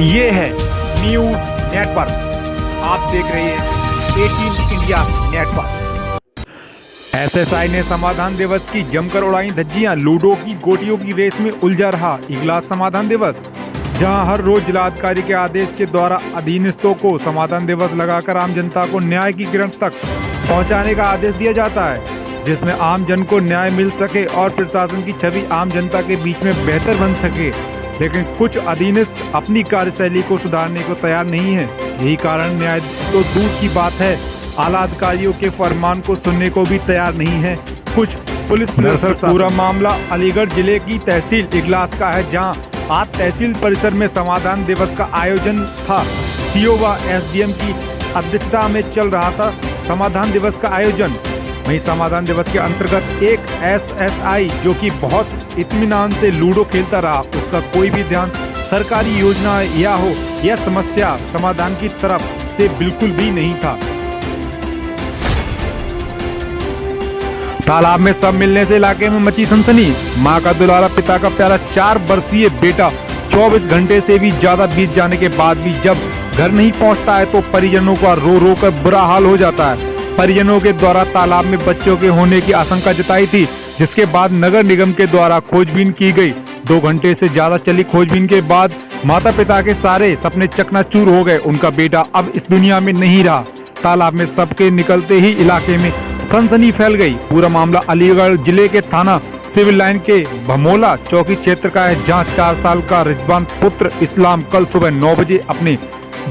ये है news network. आप देख रहे हैं 18 इंडिया नेटवर्क। एसएसआई ने समाधान दिवस की जमकर उड़ाई धज्जियां। लूडो की गोटियों की रेस में उलझा रहा इगलास समाधान दिवस, जहां हर रोज जिलाधिकारी के आदेश के द्वारा अधीनस्थों को समाधान दिवस लगाकर आम जनता को न्याय की किरण तक पहुंचाने का आदेश दिया जाता है, जिसमें आम जन को न्याय मिल सके और प्रशासन की छवि आम जनता के बीच में बेहतर बन सके। लेकिन कुछ अधीनस्थ अपनी कार्यशैली को सुधारने को तैयार नहीं है। यही कारण न्याय तो दूर की बात है, आला अधिकारियों के फरमान को सुनने को भी तैयार नहीं है कुछ पुलिस प्रशासन। पूरा मामला अलीगढ़ जिले की तहसील इगलास का है, जहां आज तहसील परिसर में समाधान दिवस का आयोजन था। सीओ व एसडीएम की अध्यक्षता में चल रहा था समाधान दिवस का आयोजन। वहीं समाधान दिवस के अंतर्गत एक एसएसआई जो कि बहुत इत्मीनान से लूडो खेलता रहा, उसका कोई भी ध्यान सरकारी योजना या समस्या समाधान की तरफ से बिल्कुल भी नहीं था। तालाब में सब मिलने से इलाके में मची सनसनी। मां का दुलारा, पिता का प्यारा 4 वर्षीय बेटा 24 घंटे से भी ज्यादा बीत जाने के बाद भी जब घर नहीं पहुंचता है तो परिजनों का रो रो कर बुरा हाल हो जाता है। परिजनों के द्वारा तालाब में बच्चों के होने की आशंका जताई थी, जिसके बाद नगर निगम के द्वारा खोजबीन की गई। 2 घंटे से ज्यादा चली खोजबीन के बाद माता पिता के सारे सपने चकनाचूर हो गए। उनका बेटा अब इस दुनिया में नहीं रहा। तालाब में सबके निकलते ही इलाके में सनसनी फैल गई। पूरा मामला अलीगढ़ जिले के थाना सिविल लाइन के भमोला चौकी क्षेत्र का है, जहां 4 साल का रिजवान पुत्र इस्लाम कल सुबह 9 बजे अपने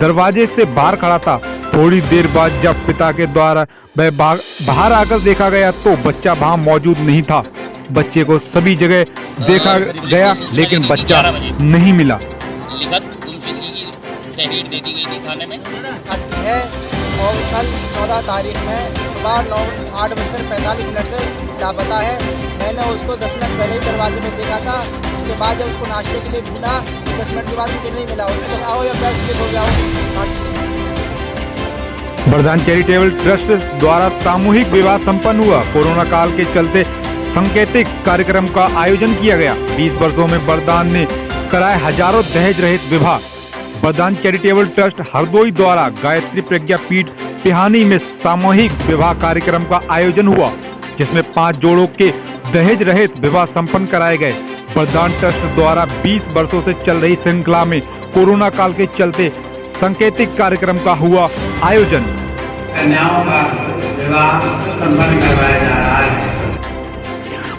दरवाजे से बाहर खड़ा था। थोड़ी देर बाद जब पिता के द्वारा वह बाहर आकर देखा गया तो बच्चा वहां मौजूद नहीं था। बच्चे को सभी जगह देखा गया लेकिन बच्चा नहीं मिला। लिखत गुमशुदगी की तहरीर दे दी गई थी थाने में है और कल 14 तारीख में सुबह 8:45 से लापता है। मैंने उसको 10 मिनट पहले ही दरवाजे में देखा था। उसके बाद जब उसको नाश्ते के लिए ढूंढा 10 मिनट के बाद मुझे नहीं मिला। उसको आओ या बैठ हो जाओ। बरदान चैरिटेबल ट्रस्ट द्वारा सामूहिक विवाह संपन्न हुआ। कोरोना काल के चलते सांकेतिक कार्यक्रम का आयोजन किया गया। 20 वर्षों में बरदान ने कराए हजारों दहेज रहित विवाह। बरदान चैरिटेबल ट्रस्ट हरदोई द्वारा गायत्री प्रज्ञा पीठ पिहानी में सामूहिक विवाह कार्यक्रम का आयोजन हुआ, जिसमें 5 जोड़ों के दहेज रहित विवाह संपन्न कराए गए। बरदान ट्रस्ट द्वारा 20 वर्षों से चल रही श्रृंखला में कोरोना काल के चलते सांकेतिक कार्यक्रम का हुआ आयोजन। कन्याओं का विवाह संपन्न करवाया जा रहा है।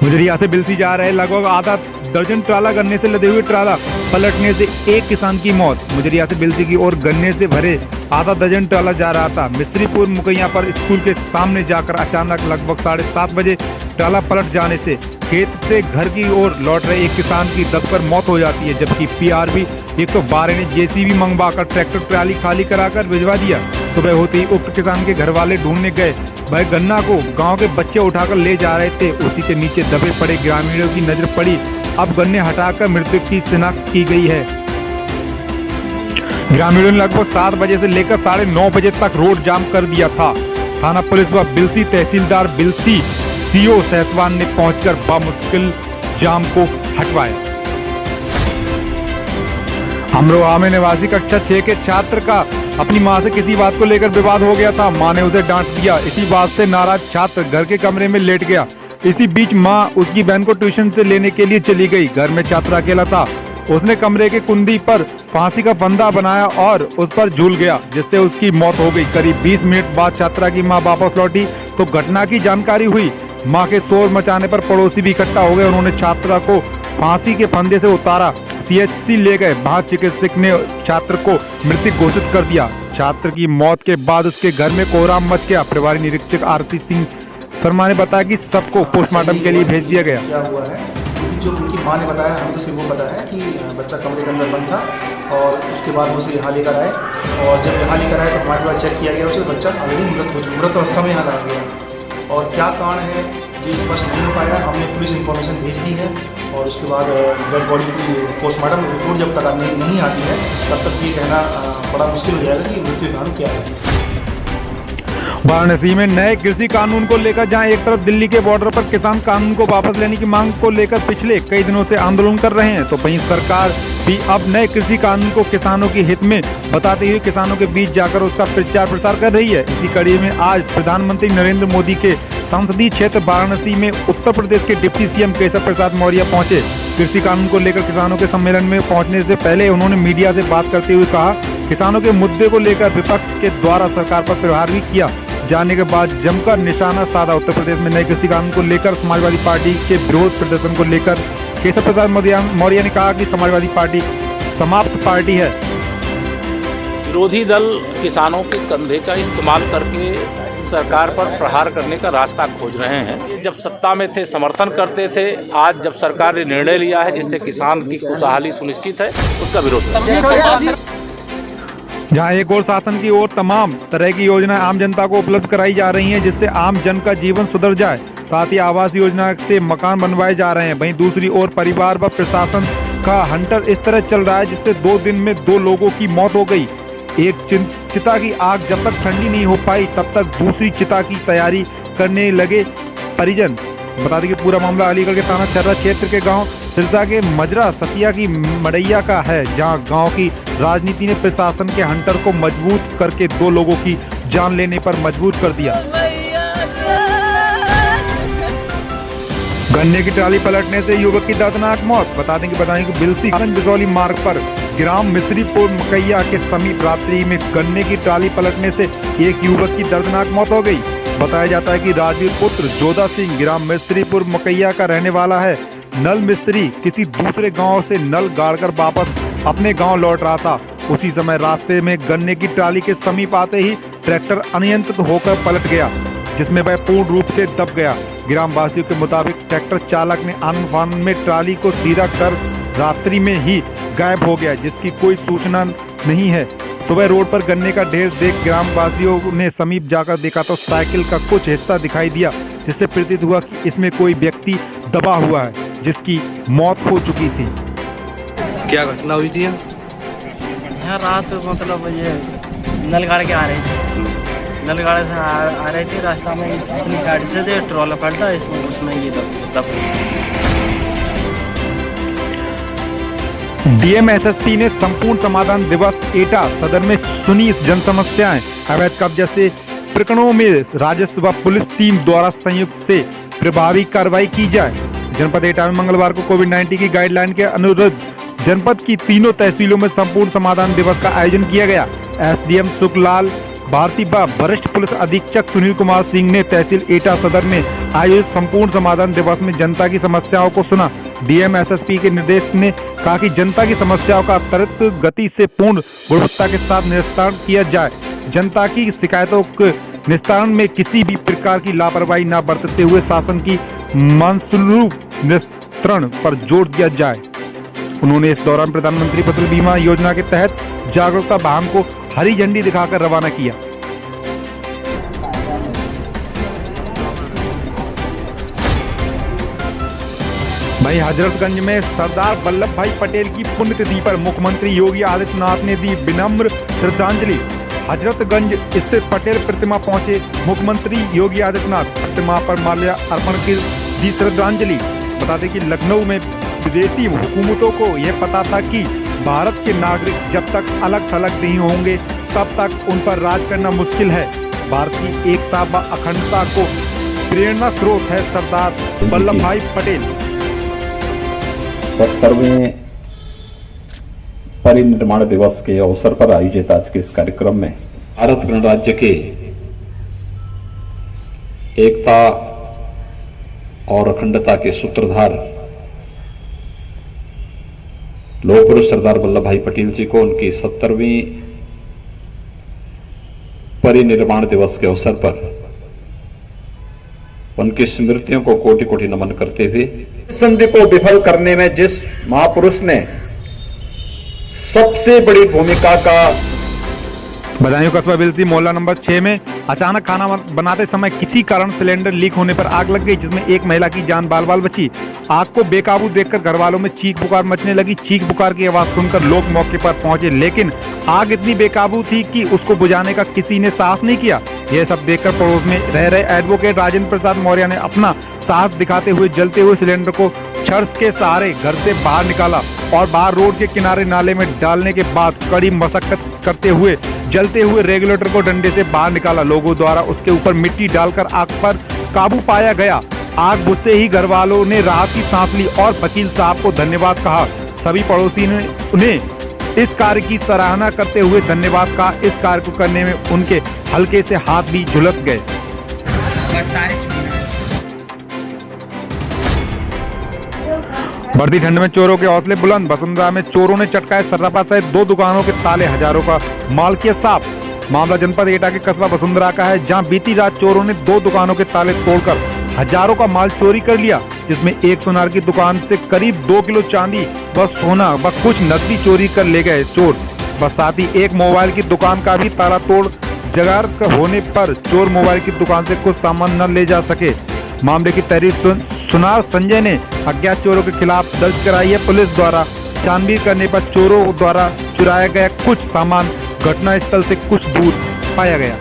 मुजरिया से बिलसी जा रहे लगभग आधा दर्जन ट्राला गन्ने से लदे हुए ट्राला पलटने से एक किसान की मौत। मुजरिया से बिलसी की ओर गन्ने से भरे आधा दर्जन ट्राला जा रहा था। मिस्रीपुर मुकैया पर स्कूल के सामने जाकर अचानक लगभग 7:30 बजे ट्राला पलट जाने से खेत से घर की ओर लौट रहे एक किसान की दबकर मौत हो जाती है, जबकि पीआरबी 112 ने जेसीबी मंगवाकर ट्रैक्टर ट्राली खाली कराकर भिजवा दिया। सुबह होते ही उक्त किसान के घर वाले ढूंढने गए। वह गन्ना को गांव के बच्चे उठाकर ले जा रहे थे। उसी के नीचे दबे पड़े ग्रामीणों की नजर पड़ी। अब गन्ने हटाकर मृतक की शिनाख्त की गई है। ग्रामीणों ने लगभग 7 बजे से लेकर 9:30 बजे तक रोड जाम कर दिया था। थाना पुलिस व बिलसी तहसीलदार बिलसी सीओ सहतवान ने पहुंचकर बामुश्किल जाम को हटवाया। अमरोहा में निवासी कक्षा 6 के छात्र का अपनी मां से किसी बात को लेकर विवाद हो गया था। मां ने उसे डांट दिया। इसी बात से नाराज छात्र घर के कमरे में लेट गया। इसी बीच मां उसकी बहन को ट्यूशन से लेने के लिए चली गई। घर में छात्र अकेला था। उसने कमरे के कुंडी पर फांसी का फंदा बनाया और उस पर झूल गया, जिससे उसकी मौत हो गई। करीब 20 मिनट बाद छात्रा की मां वापस लौटी तो घटना की जानकारी हुई। मां के शोर मचाने पर पड़ोसी भी इकट्ठा हो गए। उन्होंने छात्रा को फांसी के फंदे से उतारा, सीएचसी ले गए। वहां चिकित्सक ने छात्र को मृत घोषित कर दिया। छात्र की मौत के बाद उसके घर में कोहराम मच गया। प्रभारी निरीक्षक आरती सिंह शर्मा ने बताया कि सबको पोस्टमार्टम के लिए भेज दिया गया। क्या हुआ है, जो उनकी मां ने बताया, हमें तो सिर्फ वो पता है कि बच्चा कमरे के अंदर बंद था और उसके बाद उसे यहाँ लेकर आए और जब यहाँ लेकर आए तो हमारे पास चेक किया गया, उसे बच्चा ऑलरेडी मृत अवस्था में यहाँ लाया गया। और क्या कारण है ये स्पष्ट नहीं हो पाया। हमने पुलिस इन्फॉर्मेशन भेज दी है और उसके बाद डेड बॉडी की पोस्टमार्टम रिपोर्ट जब तक नहीं आती है तब तक ये कहना बड़ा मुश्किल हो जाएगा कि मृत्यु कारण क्या है। वाराणसी में नए कृषि कानून को लेकर जहां एक तरफ दिल्ली के बॉर्डर पर किसान कानून को वापस लेने की मांग को लेकर पिछले कई दिनों से आंदोलन कर रहे हैं, तो वहीं सरकार भी अब नए कृषि कानून को किसानों के हित में बताते हुए किसानों के बीच जाकर उसका प्रचार प्रसार कर रही है। इसी कड़ी में आज प्रधानमंत्री नरेंद्र मोदी के संसदीय क्षेत्र वाराणसी में उत्तर प्रदेश के डिप्टी सीएम केशव प्रसाद मौर्य पहुंचे। कृषि कानून को लेकर किसानों के सम्मेलन में पहुंचने से पहले उन्होंने मीडिया से बात करते हुए कहा, किसानों के मुद्दे को लेकर विपक्ष के द्वारा सरकार पर प्रहार भी किया जाने के बाद जमकर निशाना साधा। उत्तर प्रदेश में नए कृषि कानून को लेकर समाजवादी पार्टी के विरोध प्रदर्शन को लेकर केशव प्रसाद मौर्य ने कहा कि समाजवादी पार्टी समाप्त पार्टी है। विरोधी दल किसानों के कंधे का इस्तेमाल करके सरकार पर प्रहार करने का रास्ता खोज रहे हैं। ये जब सत्ता में थे समर्थन करते थे, आज जब सरकार ने निर्णय लिया है जिससे किसान की खुशहाली सुनिश्चित है, उसका विरोध। जहां एक और शासन की ओर तमाम तरह की योजनाएं आम जनता को उपलब्ध कराई जा रही हैं जिससे आम जन का जीवन सुधर जाए, साथ ही आवास योजना से मकान बनवाए जा रहे हैं। वहीं दूसरी ओर परिवार व प्रशासन का हंटर इस तरह चल रहा है जिससे 2 दिन में 2 लोगों की मौत हो गई। एक चिता की आग जब तक ठंडी नहीं हो पाई तब तक दूसरी चिता की तैयारी करने लगे परिजन। बता दें कि पूरा मामला अलीगढ़ के थाना चर्रा क्षेत्र के गांव सिरसा के मजरा सतिया की मड़ैया का है, जहां गांव की राजनीति ने प्रशासन के हंटर को मजबूत करके 2 लोगों की जान लेने पर मजबूर कर दिया। गन्ने की ट्राली पलटने से युवक की दर्दनाक मौत। बता दें कि बिलसीगंज बिजौली मार्ग पर ग्राम मिस्रीपुर मकैया के समीप रात्रि में गन्ने की ट्राली पलटने से एक युवक की दर्दनाक मौत हो गई। बताया जाता है कि राजवीर पुत्र जोधा सिंह ग्राम मिस्रीपुर मकैया का रहने वाला है। नल मिस्त्री किसी दूसरे गांव से नल गाड़कर वापस अपने गांव लौट रहा था। उसी समय रास्ते में गन्ने की ट्राली के समीप आते ही ट्रैक्टर अनियंत्रित होकर पलट गया, जिसमें वह पूर्ण रूप से दब गया। ग्रामवासियों के मुताबिक ट्रैक्टर चालक ने आनन फानन में ट्राली को सीधा कर रात्रि में ही गायब हो गया, जिसकी कोई सूचना नहीं है। सुबह रोड पर गन्ने का ढेर देख ग्रामवासियों ने समीप जाकर देखा तो साइकिल का कुछ हिस्सा दिखाई दिया, जिससे प्रतीत हुआ कि इसमें कोई व्यक्ति दबा हुआ है, जिसकी मौत हो चुकी थी। क्या घटना हुई थी यहाँ रात मतलब ये नलगाड़ के आ रहे थे, नलगाड़ से आ रहे थे, रास्ता में अपनी गाड़ी से थे, ट्रॉला पलटा उसमें ये दब। डीएम एसएसपी ने संपूर्ण समाधान दिवस एटा सदन में सुनी जन समस्याएं। अवैध कब्जे से प्रकरणों में राजस्व व पुलिस टीम द्वारा संयुक्त से प्रभावी कार्रवाई की जाए। जनपद एटा में मंगलवार को कोविड-19 की गाइडलाइन के अनुरूप जनपद की तीनों तहसीलों में संपूर्ण समाधान दिवस का आयोजन किया गया। एसडीएम सुखलाल भारती व वरिष्ठ पुलिस अधीक्षक सुनील कुमार सिंह ने तहसील एटा सदर में आयोजित संपूर्ण समाधान दिवस में जनता की समस्याओं को सुना। डीएम एसएसपी के निर्देश ने कहा कि जनता की समस्याओं का त्वरित गति से पूर्ण गुणवत्ता के साथ निस्तारण किया जाए। जनता की शिकायतों के निस्तारण में किसी भी प्रकार की लापरवाही न बरतते हुए शासन की मनसूब निस्तारण पर जोर दिया जाए। उन्होंने इस दौरान प्रधानमंत्री फसल बीमा योजना के तहत जागरूकता वाहन को हरी झंडी दिखाकर रवाना किया। वहीं हजरतगंज में सरदार वल्लभ भाई पटेल की पुण्यतिथि पर मुख्यमंत्री योगी आदित्यनाथ ने दी विनम्र श्रद्धांजलि। हजरतगंज स्थित पटेल प्रतिमा पहुंचे मुख्यमंत्री योगी आदित्यनाथ, प्रतिमा पर माल्यार्पण की दी श्रद्धांजलि। बता दें कि लखनऊ में विदेशी हुकूमतों को यह पता था कि भारत के नागरिक जब तक अलग थलग नहीं होंगे तब तक उन पर राज करना मुश्किल है। भारतीय एकता व अखंडता को प्रेरणा स्रोत है सरदार वल्लभ भाई पटेल। 70वें परिनिर्माण दिवस के अवसर पर आयोजित आज के इस कार्यक्रम में भारत गणराज्य के एकता और अखंडता के सूत्रधार लौह पुरुष सरदार वल्लभ भाई पटेल जी को उनकी 70वीं परिनिर्माण दिवस के अवसर पर उनकी स्मृतियों को कोटि कोटि नमन करते हुए संधि को विफल करने में जिस महापुरुष ने सबसे बड़ी भूमिका का बदायूं कस्बा बिलसी मोहल्ला नंबर 6 में अचानक खाना बनाते समय किसी कारण सिलेंडर लीक होने पर आग लग गई, जिसमें एक महिला की जान बाल बाल बची। आग को बेकाबू देखकर घर वालों में चीख पुकार मचने लगी। चीख पुकार की आवाज सुनकर लोग मौके पर पहुंचे, लेकिन आग इतनी बेकाबू थी कि उसको बुझाने का किसी ने साहस नहीं किया। यह सब देखकर पड़ोस में रह रहे एडवोकेट राजेंद्र प्रसाद मौर्य ने अपना साहस दिखाते हुए जलते हुए सिलेंडर को छड़ के सहारे घर से बाहर निकाला और बाहर रोड के किनारे नाले में डालने के बाद कड़ी मशक्कत करते हुए जलते हुए रेगुलेटर को डंडे से बाहर निकाला। लोगों द्वारा उसके ऊपर मिट्टी डालकर आग पर काबू पाया गया। आग बुझते ही घर वालों ने राहत की सांस ली और वकील साहब को धन्यवाद कहा। सभी पड़ोसी ने उन्हें इस कार्य की सराहना करते हुए धन्यवाद कहा। इस कार्य को करने में उनके हल्के से हाथ भी झुलस गए। बढ़ती ठंड में चोरों के हौसले बुलंद। वसुंधरा में चोरों ने चटकाए सर्राफा सहित 2 दुकानों के ताले, हजारों का माल किया साफ। मामला जनपद एटा के कस्बा वसुंधरा का है, जहां बीती रात चोरों ने 2 दुकानों के ताले तोड़कर हजारों का माल चोरी कर लिया, जिसमें एक सोनार की दुकान से करीब 2 किलो चांदी व सोना व कुछ नकदी चोरी कर ले गए चोर। बस साथ ही एक मोबाइल की दुकान का भी ताला तोड़ जगार होने पर चोर मोबाइल की दुकान से कुछ सामान न ले जा सके। मामले की तहरीर सुनार संजय ने अज्ञात चोरों के खिलाफ दर्ज कराई है। पुलिस द्वारा छानबीन करने पर चोरों द्वारा चुराया गया कुछ सामान घटनास्थल से कुछ दूर पाया गया।